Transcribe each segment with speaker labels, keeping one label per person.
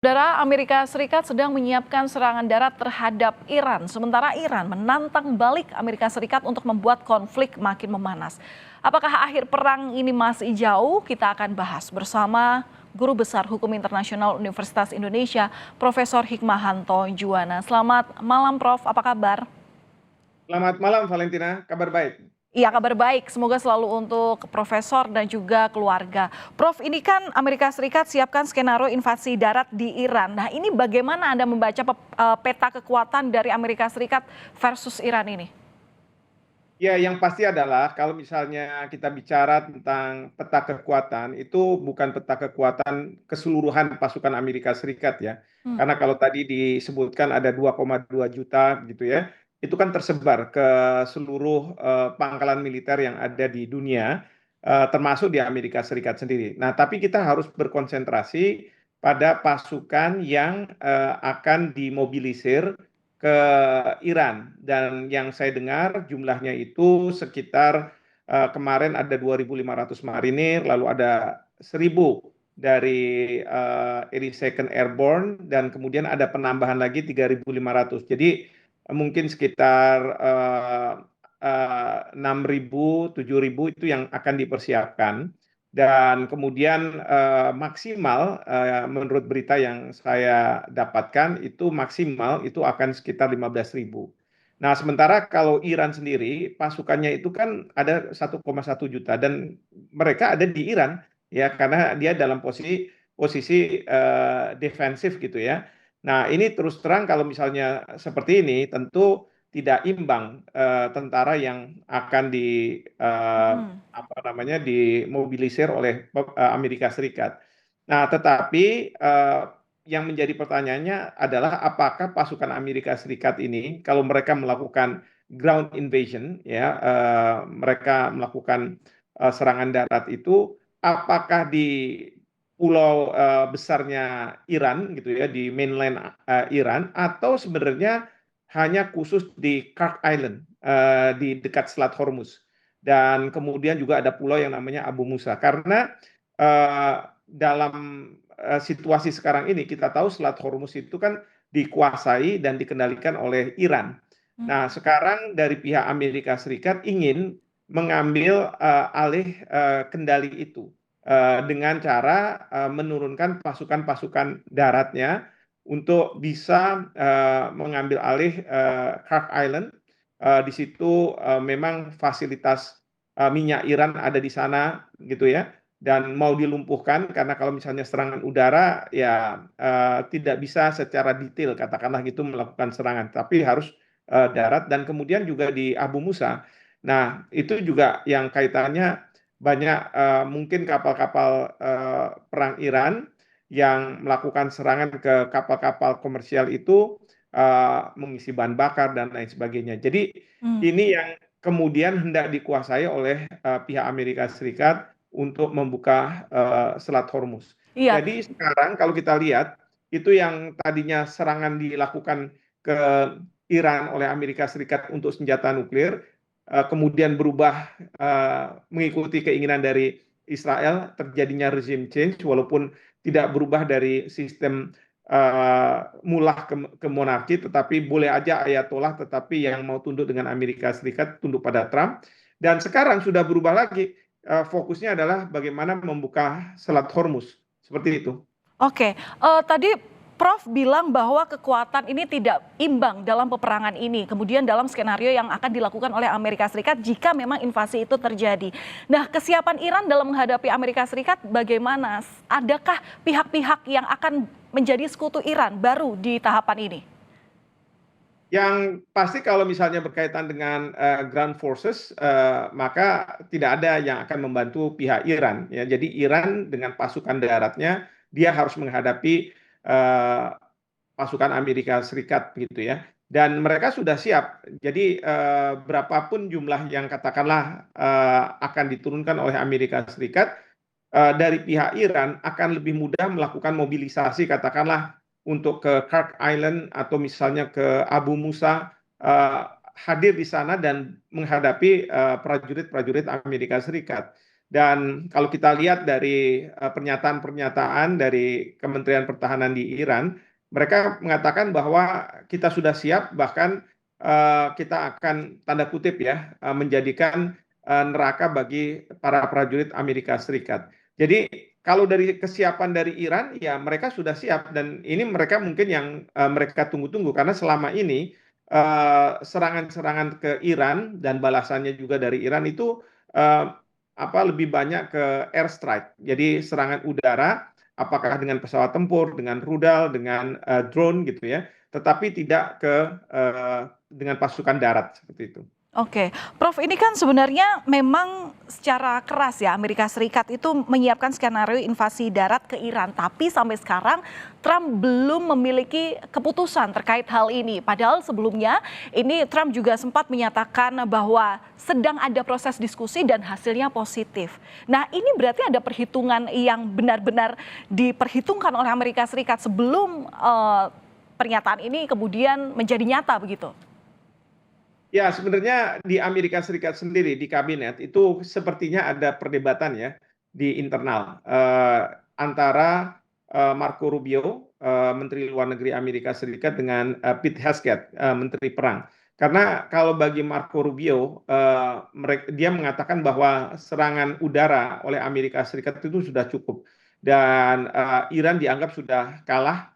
Speaker 1: Saudara, Amerika Serikat sedang menyiapkan serangan darat terhadap Iran, sementara Iran menantang balik Amerika Serikat untuk membuat konflik makin memanas. Apakah akhir perang ini masih jauh? Kita akan bahas bersama Guru Besar Hukum Internasional Universitas Indonesia, Profesor Hikmahanto Juwana. Selamat malam, Prof. Apa kabar?
Speaker 2: Selamat malam Valentina, kabar baik.
Speaker 1: Iya, kabar baik. Semoga selalu untuk profesor dan juga keluarga. Prof, ini kan Amerika Serikat siapkan skenario invasi darat di Iran. Nah, ini bagaimana Anda membaca peta kekuatan dari Amerika Serikat versus Iran ini?
Speaker 2: Ya, yang pasti adalah kalau misalnya kita bicara tentang peta kekuatan, itu bukan peta kekuatan keseluruhan pasukan Amerika Serikat ya.
Speaker 1: Hmm.
Speaker 2: Karena kalau tadi disebutkan ada 2,2 juta gitu ya, itu kan tersebar ke seluruh pangkalan militer yang ada di dunia, termasuk di Amerika Serikat sendiri. Nah, tapi kita harus berkonsentrasi pada pasukan yang akan dimobilisir ke Iran, dan yang saya dengar jumlahnya itu sekitar kemarin ada 2.500 marinir, lalu ada 1.000 dari 82nd Airborne, dan kemudian ada penambahan lagi 3.500. Jadi mungkin sekitar 6.000 7.000 itu yang akan dipersiapkan. Dan kemudian maksimal menurut berita yang saya dapatkan itu maksimal itu akan sekitar 15.000. Nah, sementara kalau Iran sendiri pasukannya itu kan ada 1,1 juta, dan mereka ada di Iran ya, karena dia dalam posisi posisi defensif gitu ya. Nah, ini terus terang kalau misalnya seperti ini tentu tidak imbang tentara yang akan
Speaker 1: Mm-mm.
Speaker 2: apa namanya dimobilisir oleh Amerika Serikat. Nah, tetapi yang menjadi pertanyaannya adalah apakah pasukan Amerika Serikat ini kalau mereka melakukan ground invasion ya, mereka melakukan serangan darat itu apakah di pulau besarnya Iran gitu ya, di mainland Iran, atau sebenarnya hanya khusus di Kirk Island di dekat Selat Hormuz. Dan kemudian juga ada pulau yang namanya Abu Musa. Karena dalam situasi sekarang ini kita tahu Selat Hormuz itu kan dikuasai dan dikendalikan oleh Iran. Nah, sekarang dari pihak Amerika Serikat ingin mengambil alih kendali itu dengan cara menurunkan pasukan-pasukan daratnya untuk bisa mengambil alih Kirk Island. Di situ memang fasilitas minyak Iran ada di sana gitu ya, dan mau dilumpuhkan karena kalau misalnya serangan udara ya tidak bisa secara detail katakanlah gitu melakukan serangan, tapi harus darat, dan kemudian juga di Abu Musa. Nah, itu juga yang kaitannya banyak mungkin kapal-kapal perang Iran yang melakukan serangan ke kapal-kapal komersial itu mengisi bahan bakar dan lain sebagainya. Jadi
Speaker 1: Hmm.
Speaker 2: ini yang kemudian hendak dikuasai oleh pihak Amerika Serikat untuk membuka Selat Hormuz.
Speaker 1: Iya.
Speaker 2: Jadi sekarang kalau kita lihat itu yang tadinya serangan dilakukan ke Iran oleh Amerika Serikat untuk senjata nuklir, kemudian berubah mengikuti keinginan dari Israel, terjadinya regime change walaupun tidak berubah dari sistem mullah ke monarki, tetapi boleh aja ayatollah, tetapi yang mau tunduk dengan Amerika Serikat tunduk pada Trump. Dan sekarang sudah berubah lagi, fokusnya adalah bagaimana membuka Selat Hormuz, seperti itu.
Speaker 1: Oke, tadi Prof bilang bahwa kekuatan ini tidak imbang dalam peperangan ini. Kemudian dalam skenario yang akan dilakukan oleh Amerika Serikat jika memang invasi itu terjadi. Nah, kesiapan Iran dalam menghadapi Amerika Serikat bagaimana? Adakah pihak-pihak yang akan menjadi sekutu Iran baru di tahapan ini?
Speaker 2: Yang pasti kalau misalnya berkaitan dengan ground forces, maka tidak ada yang akan membantu pihak Iran. Ya. Jadi Iran dengan pasukan daratnya, dia harus menghadapi eh, pasukan Amerika Serikat gitu ya. Dan mereka sudah siap. Jadi berapapun jumlah yang katakanlah akan diturunkan oleh Amerika Serikat, dari pihak Iran akan lebih mudah melakukan mobilisasi katakanlah untuk ke Kirk Island atau misalnya ke Abu Musa, hadir di sana dan menghadapi prajurit-prajurit Amerika Serikat. Dan kalau kita lihat dari pernyataan-pernyataan dari Kementerian Pertahanan di Iran, mereka mengatakan bahwa kita sudah siap, bahkan kita akan tanda kutip ya menjadikan neraka bagi para prajurit Amerika Serikat. Jadi kalau dari kesiapan dari Iran, ya mereka sudah siap dan ini mereka mungkin yang mereka tunggu-tunggu karena selama ini serangan-serangan ke Iran dan balasannya juga dari Iran itu eh, lebih banyak ke airstrike. Jadi serangan udara, apakah dengan pesawat tempur, dengan rudal, dengan drone gitu ya, tetapi tidak ke dengan pasukan darat seperti itu.
Speaker 1: Oke, Prof, ini kan sebenarnya memang secara keras ya Amerika Serikat itu menyiapkan skenario invasi darat ke Iran, tapi sampai sekarang Trump belum memiliki keputusan terkait hal ini. Padahal sebelumnya ini Trump juga sempat menyatakan bahwa sedang ada proses diskusi dan hasilnya positif. Nah, ini berarti ada perhitungan yang benar-benar diperhitungkan oleh Amerika Serikat sebelum pernyataan ini kemudian menjadi nyata begitu.
Speaker 2: Ya, sebenarnya di Amerika Serikat sendiri di kabinet itu sepertinya ada perdebatan ya di internal antara Marco Rubio, Menteri Luar Negeri Amerika Serikat dengan Pete Hegseth, Menteri Perang. Karena kalau bagi Marco Rubio, dia mengatakan bahwa serangan udara oleh Amerika Serikat itu sudah cukup dan Iran dianggap sudah kalah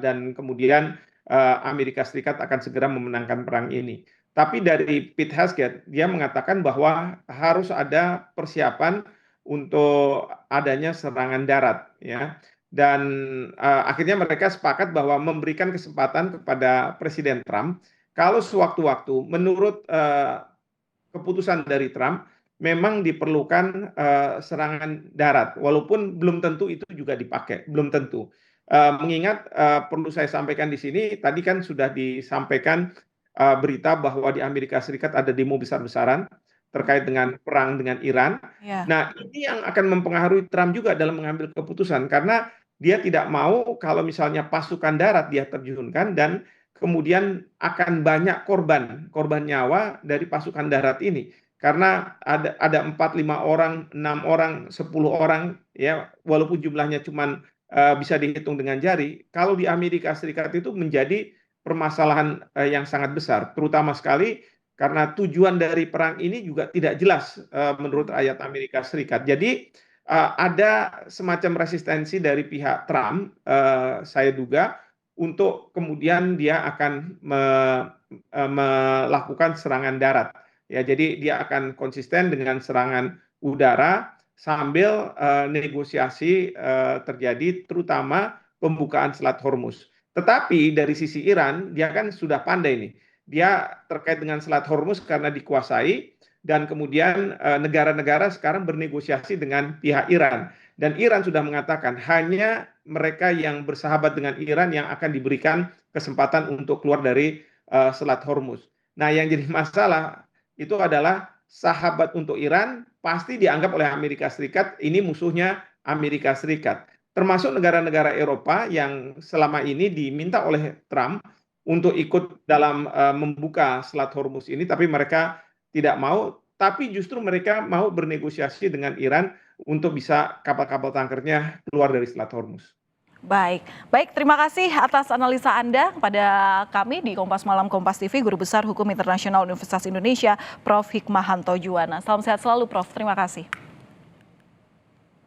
Speaker 2: dan kemudian Amerika Serikat akan segera memenangkan perang ini. Tapi dari Pete Hegseth, dia mengatakan bahwa harus ada persiapan untuk adanya serangan darat, ya. Dan akhirnya mereka sepakat bahwa memberikan kesempatan kepada Presiden Trump, kalau sewaktu-waktu, menurut keputusan dari Trump, memang diperlukan serangan darat, walaupun belum tentu itu juga dipakai, belum tentu. Mengingat perlu saya sampaikan di sini, tadi kan sudah disampaikan berita bahwa di Amerika Serikat ada demo besar-besaran terkait dengan perang dengan Iran.
Speaker 1: Ya.
Speaker 2: Nah, ini yang akan mempengaruhi Trump juga dalam mengambil keputusan karena dia tidak mau kalau misalnya pasukan darat dia terjunkan dan kemudian akan banyak korban nyawa dari pasukan darat ini. Karena ada 4, 5 orang, 6 orang, 10 orang, ya walaupun jumlahnya cuma bisa dihitung dengan jari. Kalau di Amerika Serikat itu menjadi permasalahan yang sangat besar, terutama sekali karena tujuan dari perang ini juga tidak jelas menurut rakyat Amerika Serikat. Jadi ada semacam resistensi dari pihak Trump, saya duga, untuk kemudian dia akan melakukan serangan darat. Ya, jadi dia akan konsisten dengan serangan udara sambil negosiasi terjadi, terutama pembukaan Selat Hormuz. Tetapi dari sisi Iran, dia kan sudah pandai nih. Dia terkait dengan Selat Hormuz karena dikuasai, dan kemudian negara-negara sekarang bernegosiasi dengan pihak Iran. Dan Iran sudah mengatakan hanya mereka yang bersahabat dengan Iran yang akan diberikan kesempatan untuk keluar dari Selat Hormuz. Nah, yang jadi masalah itu adalah sahabat untuk Iran pasti dianggap oleh Amerika Serikat ini musuhnya Amerika Serikat, termasuk negara-negara Eropa yang selama ini diminta oleh Trump untuk ikut dalam membuka Selat Hormuz ini, tapi mereka tidak mau, tapi justru mereka mau bernegosiasi dengan Iran untuk bisa kapal-kapal tankernya keluar dari Selat Hormuz.
Speaker 1: Baik, baik. Terima kasih atas analisa Anda pada kami di Kompas Malam Kompas TV, Guru Besar Hukum Internasional Universitas Indonesia, Prof. Hikmahanto Juwana. Salam sehat selalu, Prof. Terima kasih.